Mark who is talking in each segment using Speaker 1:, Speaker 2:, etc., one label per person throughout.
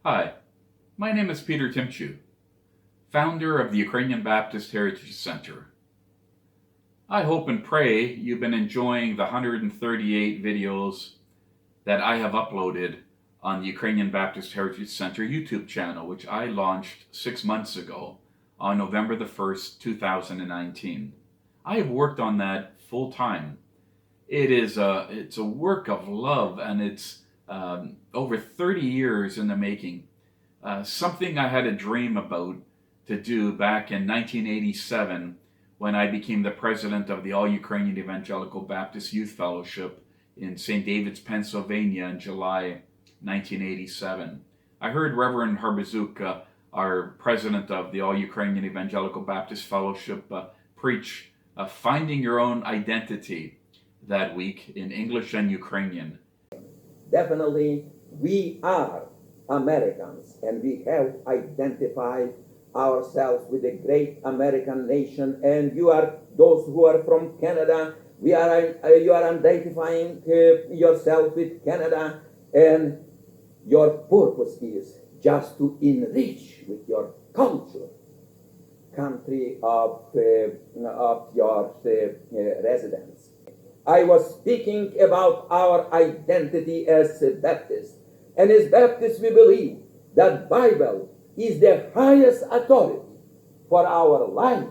Speaker 1: Hi, my name is Peter Tymciw, founder of the Ukrainian Baptist Heritage Center. I hope and pray you've been enjoying the 138 videos that I have uploaded on the Ukrainian Baptist Heritage Center YouTube channel, which I launched 6 months ago on November the 1st, 2019. I have worked on that full time. It's a work of love, and it's over 30 years in the making. Something I had a dream about to do back in 1987 when I became the president of the All Ukrainian Evangelical Baptist Youth Fellowship in St. David's, Pennsylvania in July 1987. I heard Reverend Harbazuk, our president of the All Ukrainian Evangelical Baptist Fellowship, preach Finding Your Own Identity that week in English and Ukrainian.
Speaker 2: Definitely, we are Americans, and we have identified ourselves with the great American nation. And you are those who are from Canada. You are identifying yourself with Canada, and your purpose is just to enrich with your culture, country of your residence. I was speaking about our identity as Baptists. And as Baptists, we believe that Bible is the highest authority for our life.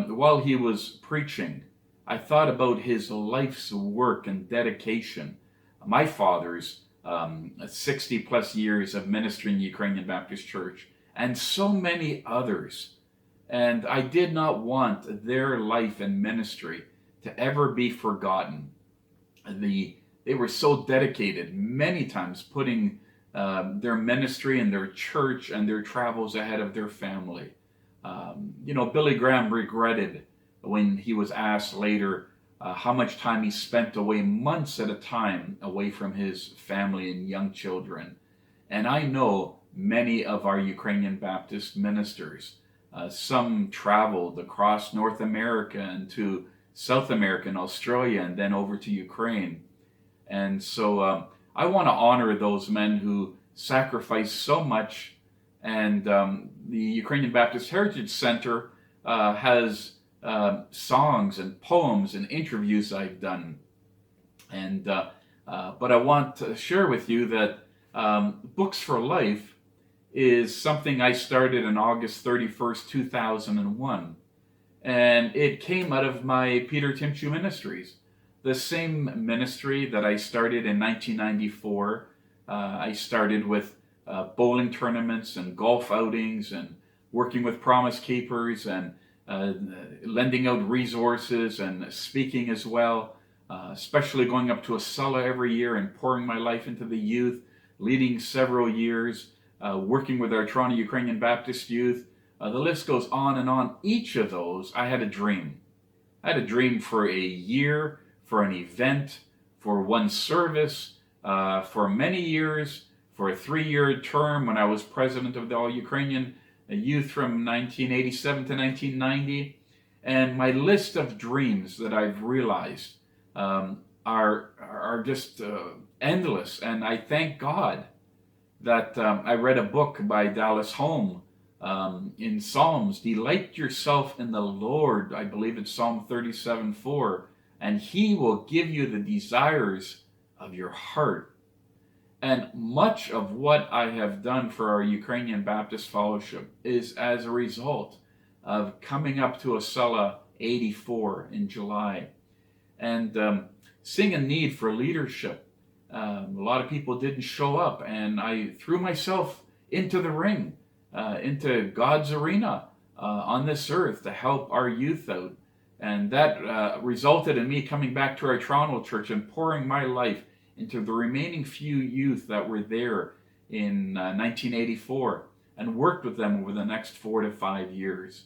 Speaker 1: While he was preaching, I thought about his life's work and dedication. My father's 60 plus years of ministry in the Ukrainian Baptist Church, and so many others. And I did not want their life and ministry to ever be forgotten. They were so dedicated, many times putting their ministry and their church and their travels ahead of their family. Billy Graham regretted when he was asked later how much time he spent away, months at a time, away from his family and young children. And I know many of our Ukrainian Baptist ministers. Some traveled across North America and to South America and Australia, and then over to Ukraine. And so I want to honor those men who sacrificed so much. And the Ukrainian Baptist Heritage Center has songs and poems and interviews I've done. And but I want to share with you that Books for Life is something I started on August 31st, 2001. And it came out of my Peter Tymciw Ministries, the same ministry that I started in 1994. I started with bowling tournaments and golf outings and working with Promise Keepers and lending out resources and speaking as well, especially going up to Acela every year and pouring my life into the youth, leading several years, working with our Toronto Ukrainian Baptist youth. The list goes on and on. Each of those, I had a dream. I had a dream for a year, for an event, for one service, for many years, for a 3-year term when I was president of the All-Ukrainian Youth from 1987 to 1990. And my list of dreams that I've realized are just endless. And I thank God that I read a book by Dallas Holm in Psalms. Delight yourself in the Lord. I believe it's Psalm 37:4. And he will give you the desires of your heart. And much of what I have done for our Ukrainian Baptist Fellowship is as a result of coming up to Acela 84 in July and seeing a need for leadership. A lot of people didn't show up, and I threw myself into the ring, into God's arena on this earth to help our youth out. And that resulted in me coming back to our Toronto church and pouring my life into the remaining few youth that were there in 1984 and worked with them over the next 4 to 5 years.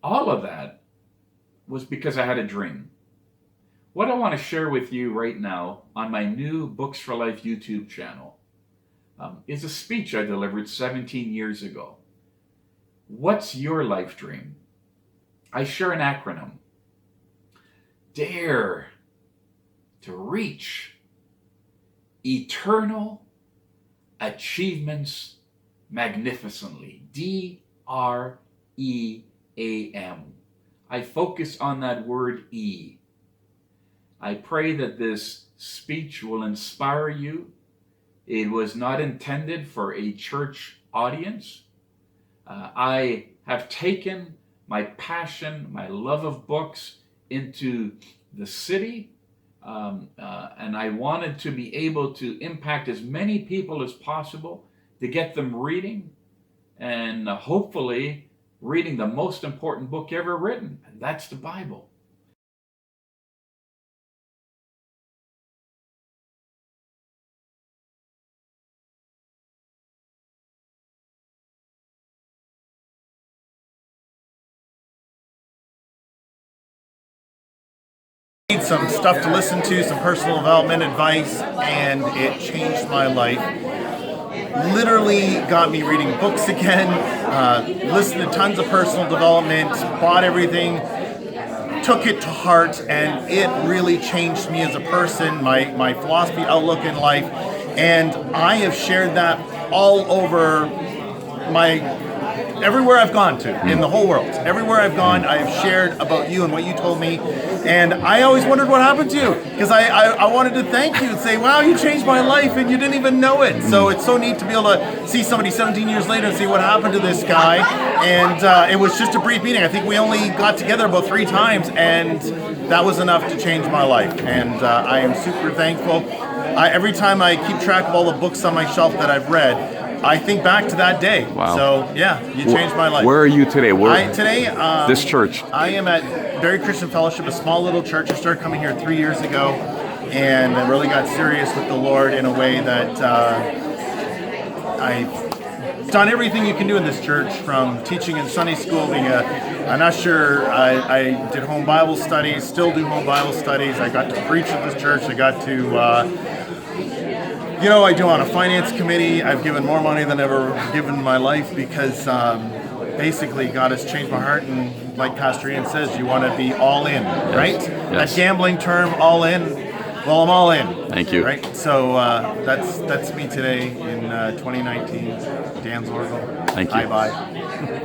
Speaker 1: All of that was because I had a dream. What I want to share with you right now on my new Books for Life YouTube channel is a speech I delivered 17 years ago. What's your life dream? I share an acronym. Dare to reach eternal achievements magnificently. D.R.E.A.M. I focus on that word E. I pray that this speech will inspire you. It was not intended for a church audience. I have taken my passion, my love of books into the city. And I wanted to be able to impact as many people as possible, to get them reading, and hopefully reading the most important book ever written, and that's the Bible.
Speaker 3: Need some stuff to listen to, some personal development advice, and it changed my life. Literally got me reading books again, listened to tons of personal development, bought everything, took it to heart, and it really changed me as a person, my philosophy, outlook in life, and I have shared that all over everywhere I've gone to in the whole world. Everywhere I've gone, I have shared about you and what you told me. And I always wondered what happened to you, because I wanted to thank you and say, wow, you changed my life and you didn't even know it. So it's so neat to be able to see somebody 17 years later and see what happened to this guy. And it was just a brief meeting. I think we only got together about 3 times, and that was enough to change my life. And I am super thankful. Every time I keep track of all the books on my shelf that I've read, I think back to that day.
Speaker 4: Wow.
Speaker 3: So yeah, you changed my life.
Speaker 4: Where are you today? This church.
Speaker 3: I am at Barrie Christian Fellowship, a small little church. I started coming here 3 years ago, and I really got serious with the Lord in a way that I've done everything you can do in this church, from teaching in Sunday school, being an usher. I did home Bible studies, still do home Bible studies. I got to preach at this church. I got to I do on a finance committee. I've given more money than I've ever given in my life, because basically God has changed my heart. And like Pastor Ian says, you want to be all in, right?
Speaker 4: Yes.
Speaker 3: That gambling term, all in. Well, I'm all in.
Speaker 4: Thank you.
Speaker 3: Right? So that's me today in 2019. Dan's Oracle.
Speaker 4: Thank you.
Speaker 3: Bye-bye.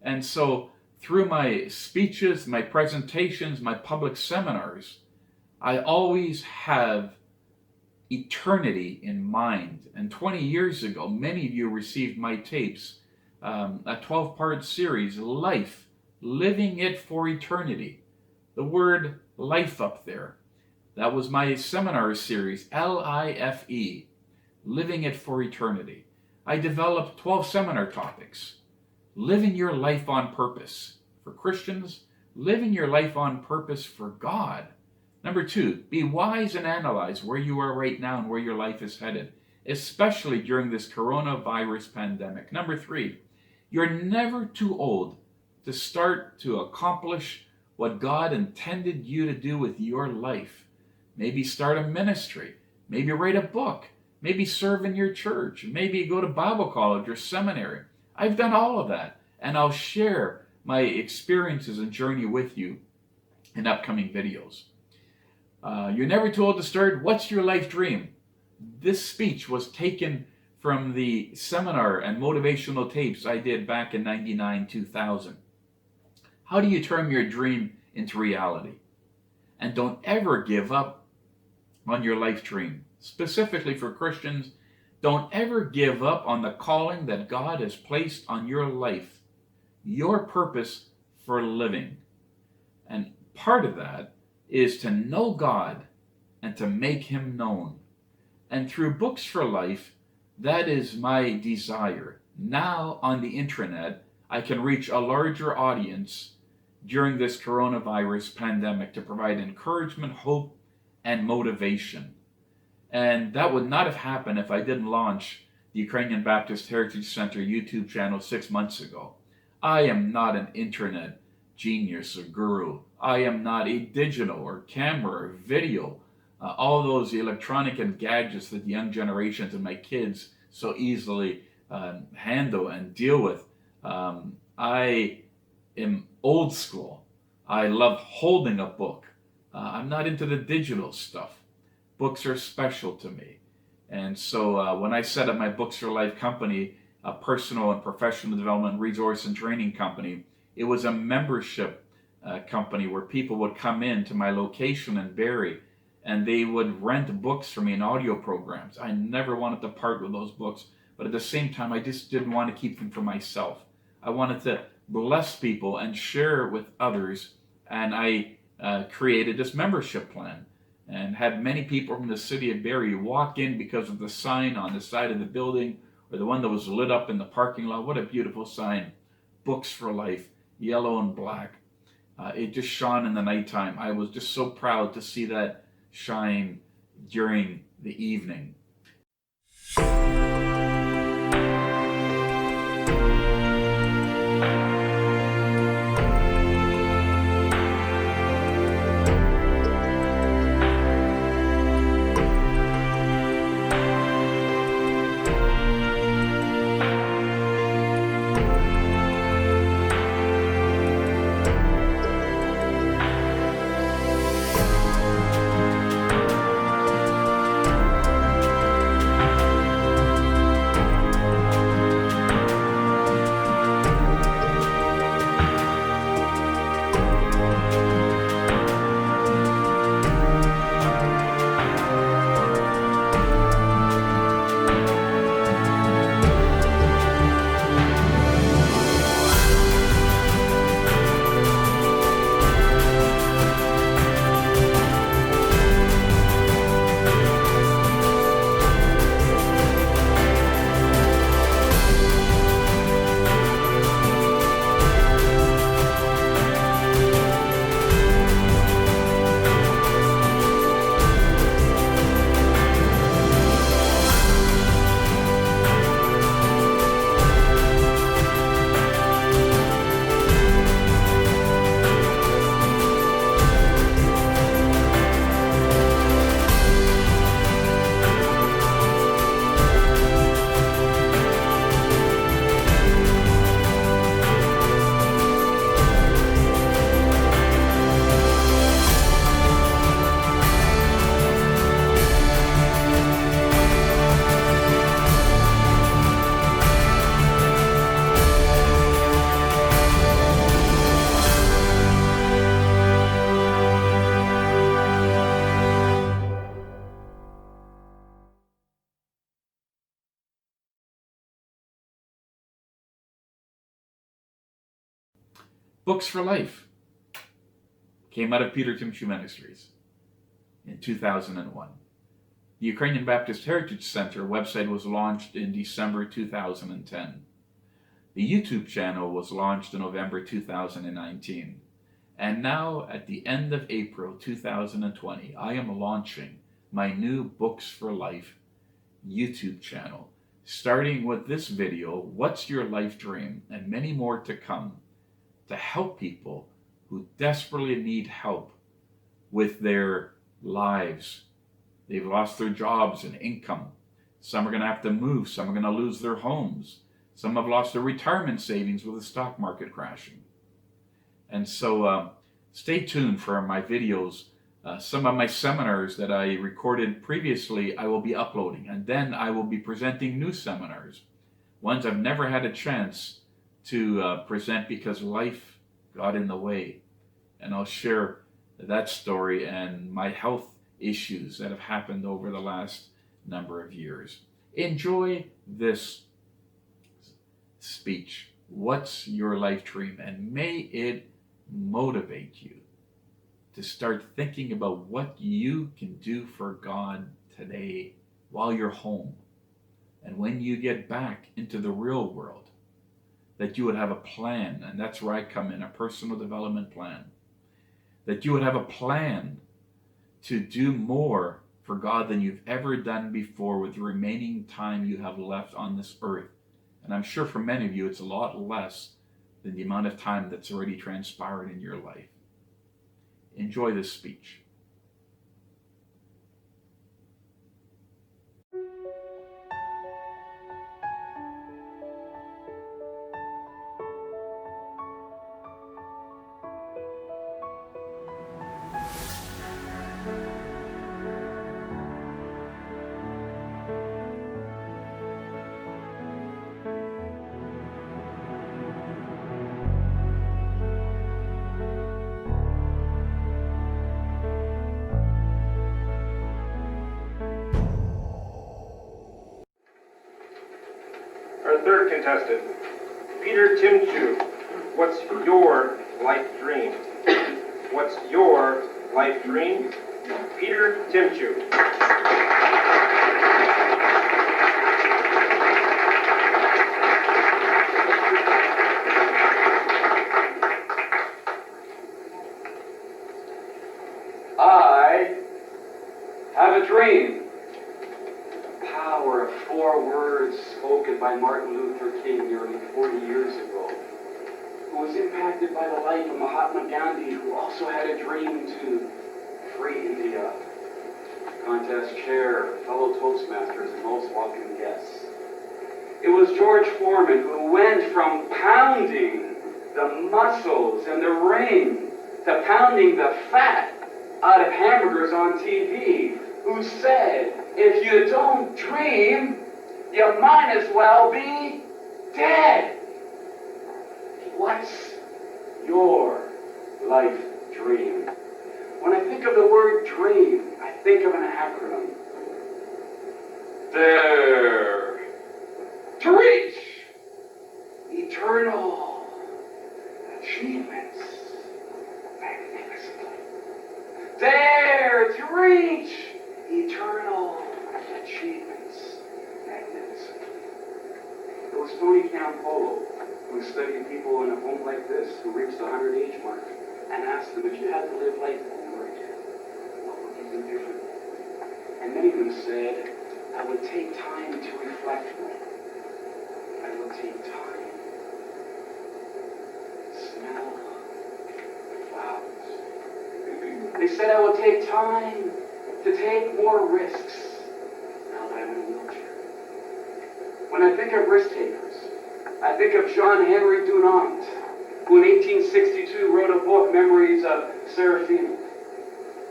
Speaker 1: And so through my speeches, my presentations, my public seminars, I always have eternity in mind. And 20 years ago, many of you received my tapes, a 12-part series, Life, Living It for Eternity. The word life up there. That was my seminar series, L-I-F-E, Living It for Eternity. I developed 12 seminar topics. Living your life on purpose. For Christians, living your life on purpose for God. Number 2, be wise and analyze where you are right now and where your life is headed, especially during this coronavirus pandemic. Number 3, you're never too old to start to accomplish what God intended you to do with your life. Maybe start a ministry, maybe write a book, maybe serve in your church, maybe go to Bible college or seminary. I've done all of that, and I'll share my experiences and journey with you in upcoming videos. You're never too old to start. What's your life dream? This speech was taken from the seminar and motivational tapes I did back in 99, 2000. How do you turn your dream into reality? And don't ever give up on your life dream. Specifically for Christians, don't ever give up on the calling that God has placed on your life, your purpose for living. And part of that is to know God and to make Him known. And through Books for Life, that is my desire. Now on the intranet, I can reach a larger audience during this coronavirus pandemic to provide encouragement, hope, and motivation. And that would not have happened if I didn't launch the Ukrainian Baptist Heritage Center YouTube channel 6 months ago. I am not an internet genius or guru. I am not a digital or camera or video, all those electronic and gadgets that the young generations and my kids so easily handle and deal with. I am old school. I love holding a book. I'm not into the digital stuff. Books are special to me. And so when I set up my Books for Life company, a personal and professional development resource and training company, it was a membership company where people would come in to my location in Barrie and they would rent books for me in audio programs. I never wanted to part with those books, but at the same time, I just didn't want to keep them for myself. I wanted to bless people and share with others, and I created this membership plan and had many people from the city of Barrie walk in because of the sign on the side of the building or the one that was lit up in the parking lot. What a beautiful sign. Books for Life, yellow and black. It just shone in the nighttime. I was just so proud to see that shine during the evening. Books for Life came out of Peter Tymciw Ministries in 2001. The Ukrainian Baptist Heritage Center website was launched in December 2010. The YouTube channel was launched in November 2019. And now, at the end of April 2020, I am launching my new Books for Life YouTube channel, starting with this video, What's Your Life Dream? And many more to come, to help people who desperately need help with their lives. They've lost their jobs and income. Some are going to have to move. Some are going to lose their homes. Some have lost their retirement savings with the stock market crashing. And so stay tuned for my videos. Some of my seminars that I recorded previously, I will be uploading. And then I will be presenting new seminars, ones I've never had a chance to present because life got in the way. And I'll share that story and my health issues that have happened over the last number of years. Enjoy this speech. What's your life dream? And may it motivate you to start thinking about what you can do for God today while you're home. And when you get back into the real world, that you would have a plan, and that's where I come in, a personal development plan. That you would have a plan to do more for God than you've ever done before with the remaining time you have left on this earth. And I'm sure for many of you, it's a lot less than the amount of time that's already transpired in your life. Enjoy this speech.
Speaker 5: Our third contestant, Peter Tymciw. What's your life dream? What's your life dream? Peter Tymciw.
Speaker 6: I have a dream. Power of 4 words spoken by Martin Luther King nearly 40 years ago, who was impacted by the life of Mahatma Gandhi, who also had a dream to free India. Contest chair, fellow Toastmasters, and most welcome guests. It was George Foreman who went from pounding the muscles in the ring to pounding the fat out of hamburgers on TV, who said, if you don't dream, you might as well be dead. What's your life dream? When I think of the word dream, I think of an acronym. Dare to reach eternal achievements magnificently. Dare to reach eternal achievements magnificently. It was Tony Campolo who studied people in a home like this who reached the 100 age mark and asked them, if you had to live life over again, what would you do differently? And many of them said, I would take time to reflect more. I would take time to smell flowers. They said I would take time to take more risks now that I'm in a wheelchair. When I think of risk takers, I think of John Henry Dunant, who in 1862 wrote a book, Memories of Seraphina.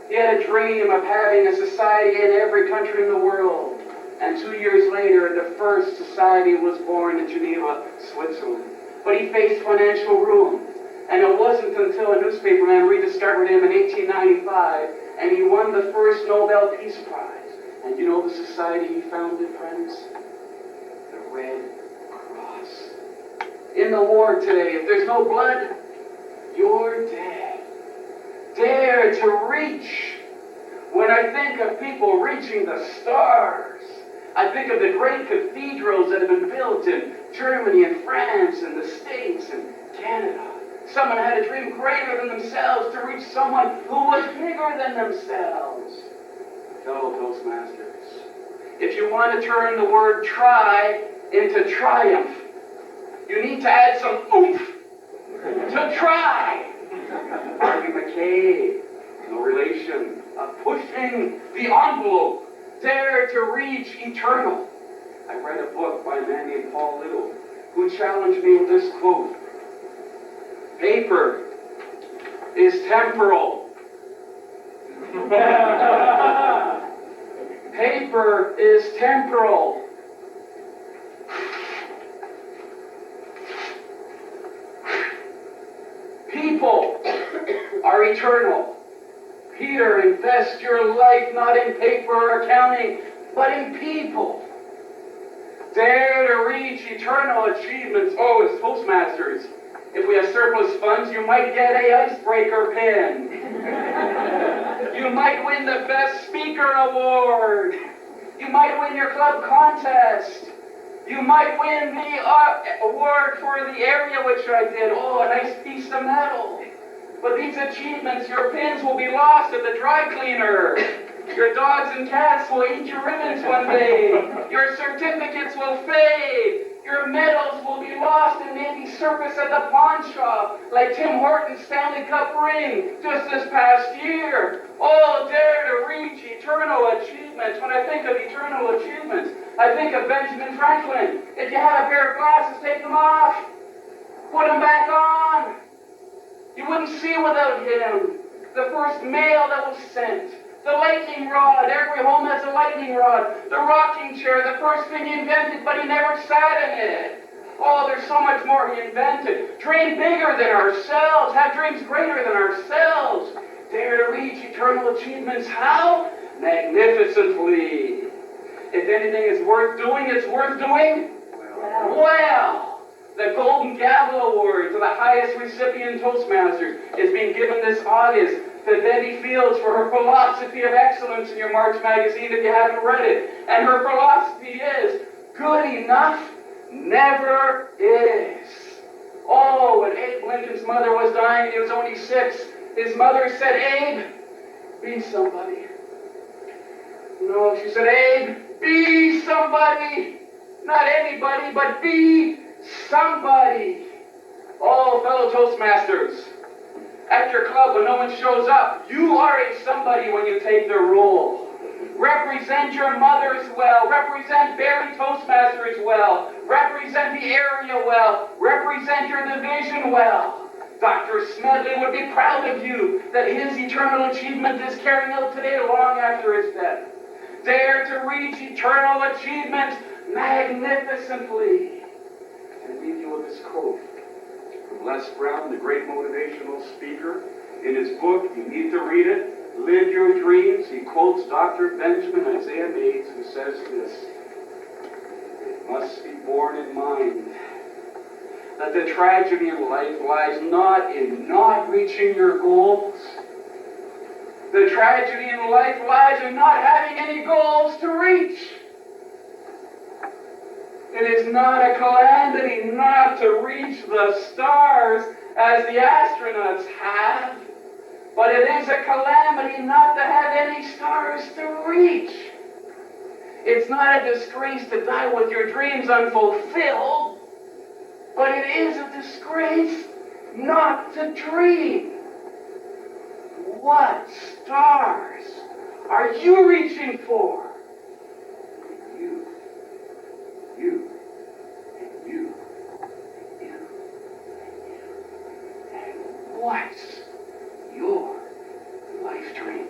Speaker 6: He had a dream of having a society in every country in the world. And 2 years later, the first society was born in Geneva, Switzerland. But he faced financial ruin. And it wasn't until a newspaperman rediscovered him in 1895, and he won the first Nobel Peace Prize. And you know the society he founded, friends? The Red Cross. In the war today, if there's no blood, you're dead. Dare to reach. When I think of people reaching the stars, I think of the great cathedrals that have been built in Germany and France and the States and Canada. Someone had a dream greater than themselves to reach someone who was bigger than themselves. Fellow Toastmasters, if you want to turn the word try into triumph, you need to add some oomph to try. Barrie McKay, no relation, of pushing the envelope, dare to reach eternal. I read a book by a man named Paul Little who challenged me with this quote: paper is temporal. Paper is temporal. People are eternal. Peter, invest your life not in paper or accounting, but in people. Dare to reach eternal achievements. Oh, as Toastmasters, if we have surplus funds, you might get a icebreaker pin. You might win the Best Speaker Award. You might win your club contest. You might win the award for the area which I did. Oh, a nice piece of metal. But these achievements, your pins will be lost at the dry cleaner. Your dogs and cats will eat your ribbons one day. Your certificates will fade. Your medals will be lost and maybe surface at the pawn shop, like Tim Horton's Stanley Cup ring just this past year. Oh, dare to reach eternal achievements. When I think of eternal achievements, I think of Benjamin Franklin. If you had a pair of glasses, take them off. Put them back on. You wouldn't see without him. The first mail that was sent. The lightning rod. Every home has a lightning rod. The rocking chair, the first thing he invented, but he never sat in it. Oh, there's so much more he invented. Dream bigger than ourselves. Have dreams greater than ourselves. Dare to reach eternal achievements. How? Magnificently. If anything is worth doing, it's worth doing well. The Golden Gavel Award to the highest recipient Toastmasters is being given this August to Betty Fields for her philosophy of excellence in your March magazine if you haven't read it. And her philosophy is, good enough never is. Oh, when Abe Lincoln's mother was dying and he was only 6, his mother said, Abe, be somebody. No, she said, Abe, be somebody. Not anybody, but be somebody. Oh, fellow Toastmasters, at your club when no one shows up, you are a somebody when you take the role. Represent your mothers well. Represent Barrie Toastmasters well. Represent the area well. Represent your division well. Dr. Smedley would be proud of you that his eternal achievement is carrying out today long after his death. Dare to reach eternal achievement magnificently. And leave you with this quote from Les Brown, the great motivational speaker. In his book, you need to read it, Live Your Dreams, he quotes Dr. Benjamin Isaiah Mays, who says this: it must be borne in mind that the tragedy in life lies not in not reaching your goals. The tragedy in life lies in not having any goals to reach. It is not a calamity not to reach the stars as the astronauts have, but it is a calamity not to have any stars to reach. It's not a disgrace to die with your dreams unfulfilled, but it is a disgrace not to dream. What stars are you reaching for? You, and you, and what's your life dream?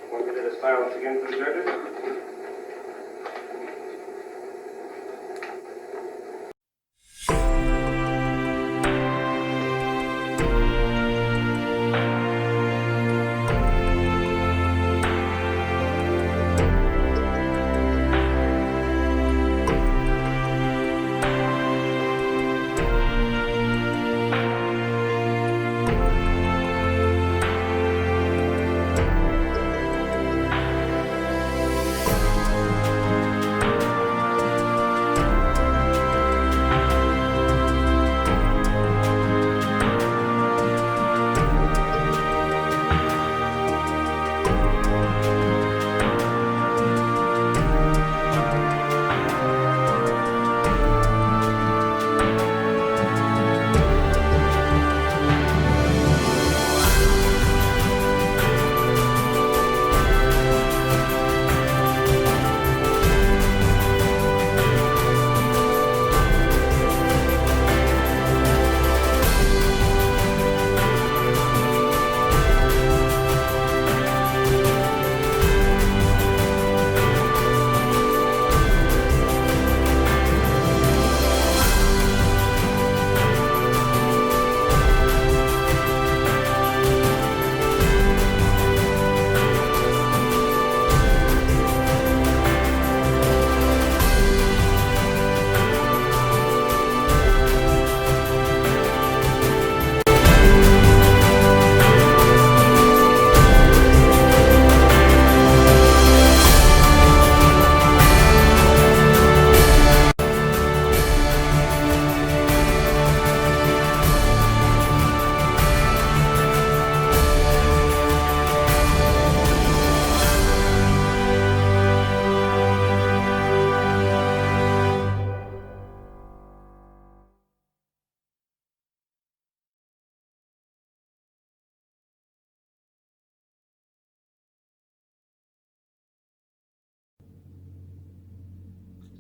Speaker 5: One minute of silence again for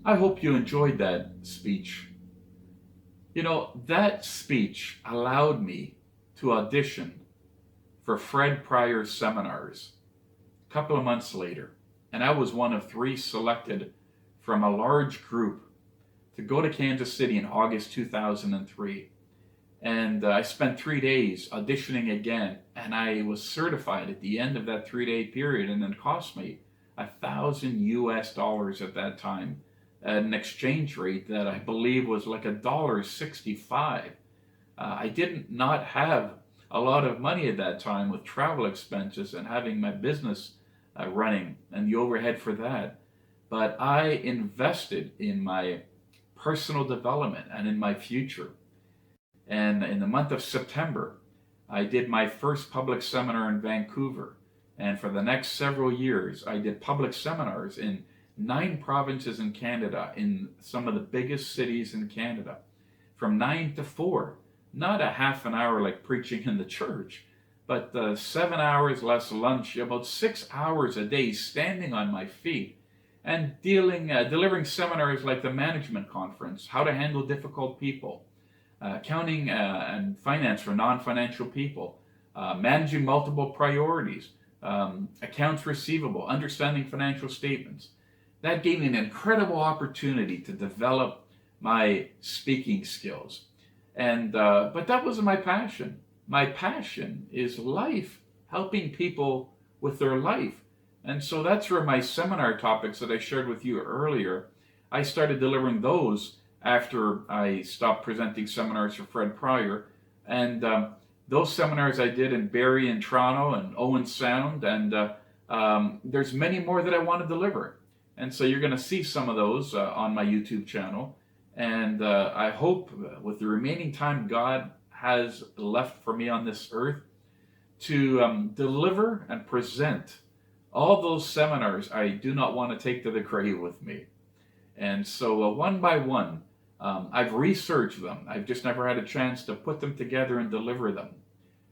Speaker 1: I hope you enjoyed that speech. You know, that speech allowed me to audition for Fred Pryor's seminars a couple of months later. And I was one of 3 selected from a large group to go to Kansas City in August 2003. And I spent 3 days auditioning again, and I was certified at the end of that 3-day period, and it cost me $1,000 at that time, at an exchange rate that I believe was like $1.65. I did not have a lot of money at that time with travel expenses and having my business running and the overhead for that. But I invested in my personal development and in my future. And in the month of September, I did my first public seminar in Vancouver. And for the next several years, I did public seminars in 9 provinces in Canada, in some of the biggest cities in Canada, from 9 to 4. Not a half an hour like preaching in the church, but 7 hours less lunch, about 6 hours a day standing on my feet and delivering seminars like the management conference, how to handle difficult people, accounting and finance for non-financial people, managing multiple priorities, accounts receivable, understanding financial statements. That gave me an incredible opportunity to develop my speaking skills. And but that wasn't my passion. My passion is life, helping people with their life. And so that's where my seminar topics that I shared with you earlier, I started delivering those after I stopped presenting seminars for Fred Pryor. And those seminars I did in Barrie and Toronto and Owen Sound, and there's many more that I want to deliver. And so you're going to see some of those on my YouTube channel. And I hope with the remaining time God has left for me on this earth to deliver and present all those seminars I do not want to take to the grave with me. And so one by one, I've researched them. I've just never had a chance to put them together and deliver them.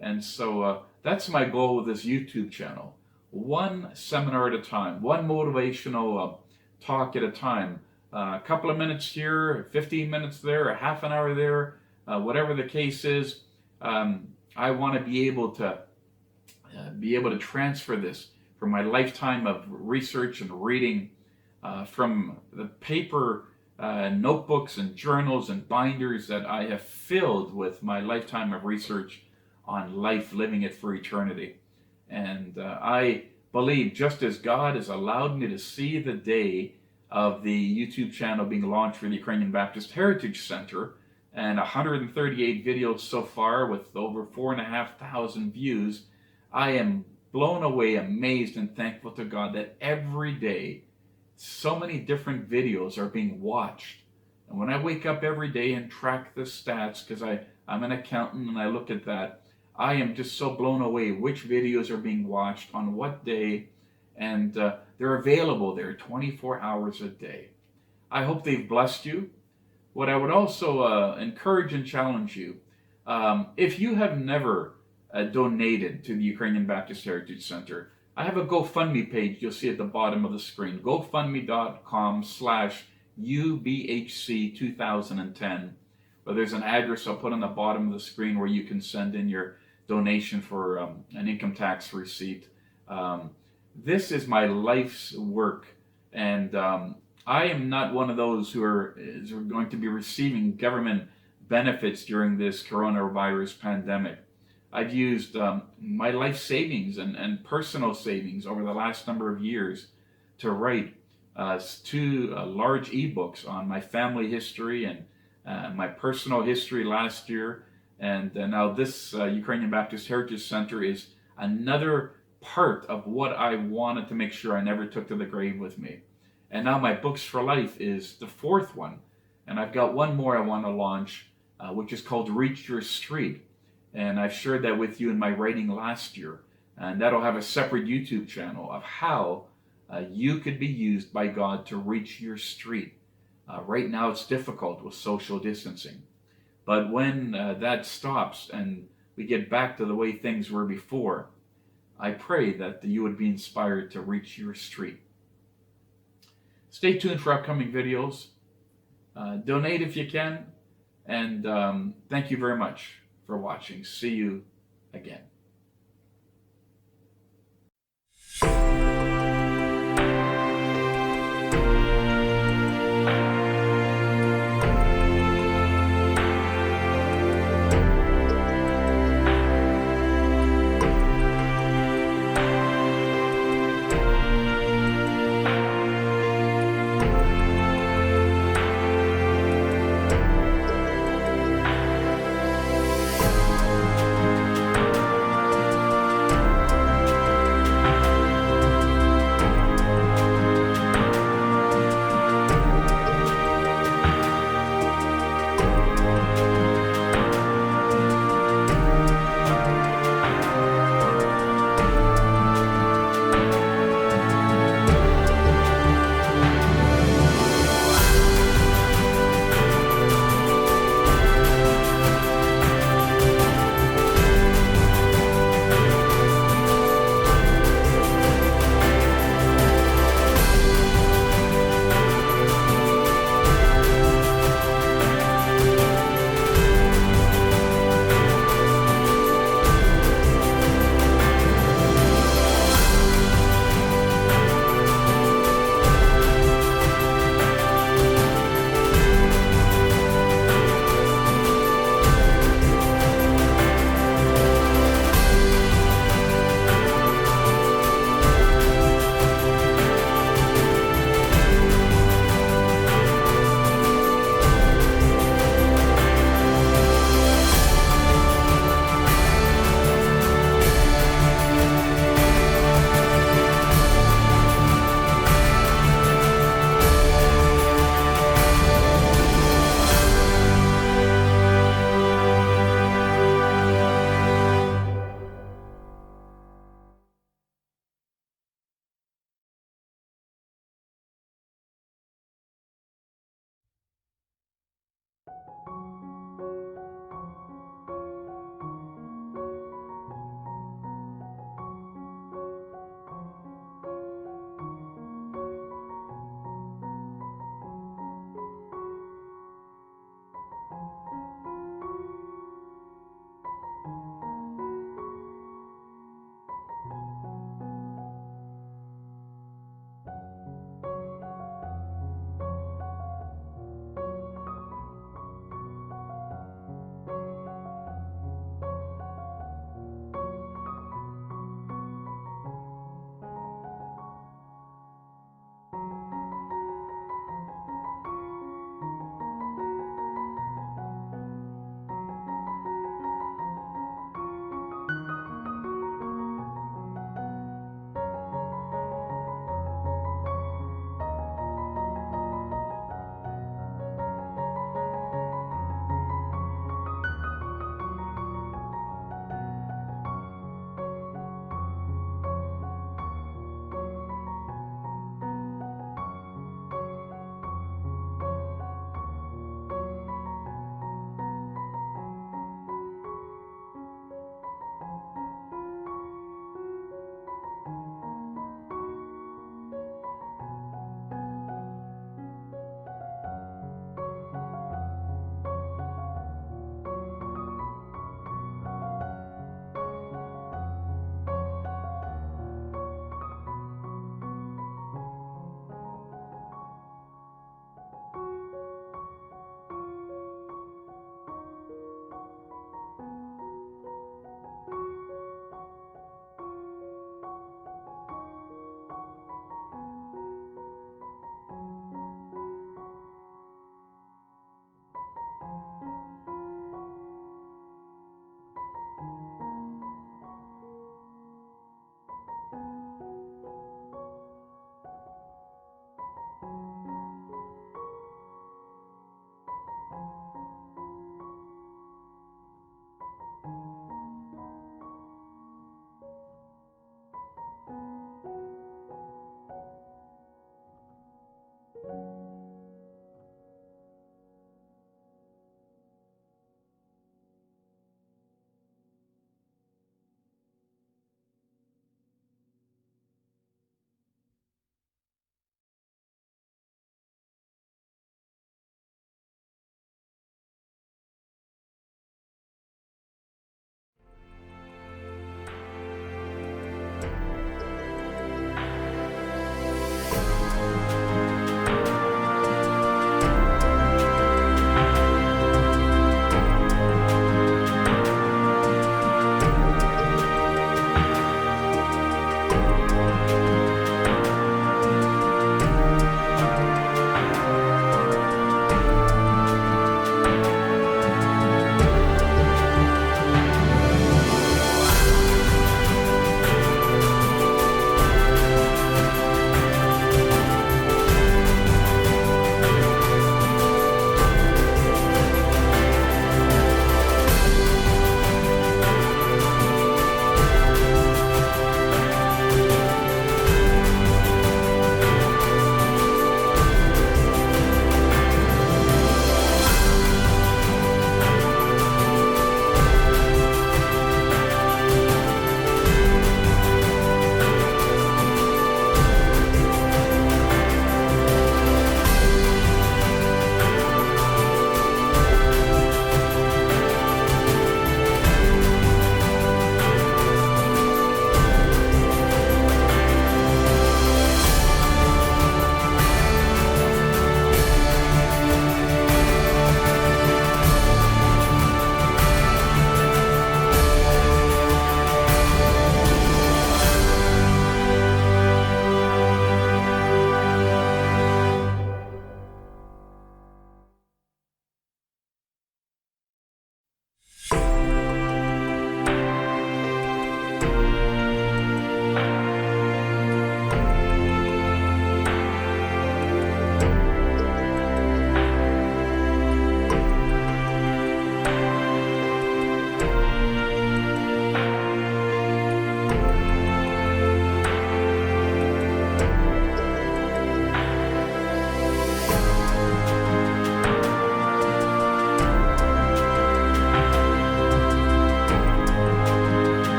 Speaker 1: And so that's my goal with this YouTube channel. One seminar at a time, one motivational talk at a time. A couple of minutes here, 15 minutes there, a half an hour there, whatever the case is. I want to be able to transfer this from my lifetime of research and reading, from the paper notebooks and journals and binders that I have filled with my lifetime of research on life, living it for eternity. And I believe, just as God has allowed me to see the day of the YouTube channel being launched for the Ukrainian Baptist Heritage Center, and 138 videos so far with over 4,500 views, I am blown away, amazed, and thankful to God that every day so many different videos are being watched. And when I wake up every day and track the stats, because I'm an accountant and I look at that, I am just so blown away which videos are being watched on what day, and they're available there 24 hours a day. I hope they've blessed you. What I would also encourage and challenge you, if you have never donated to the Ukrainian Baptist Heritage Center, I have a GoFundMe page you'll see at the bottom of the screen, gofundme.com/UBHC2010. But there's an address I'll put on the bottom of the screen where you can send in your donation for an income tax receipt. This is my life's work, and I am not one of those who are going to be receiving government benefits during this coronavirus pandemic. I've used my life savings and personal savings over the last number of years to write 2 large ebooks on my family history and my personal history last year. And now this Ukrainian Baptist Heritage Center is another part of what I wanted to make sure I never took to the grave with me. And now my Books for Life is the 4th one. And I've got one more I want to launch, which is called Reach Your Street. And I've shared that with you in my writing last year. And that'll have a separate YouTube channel of how you could be used by God to reach your street. Right now it's difficult with social distancing. But when that stops and we get back to the way things were before, I pray that you would be inspired to reach your street. Stay tuned for upcoming videos. Donate if you can. And thank you very much for watching. See you again.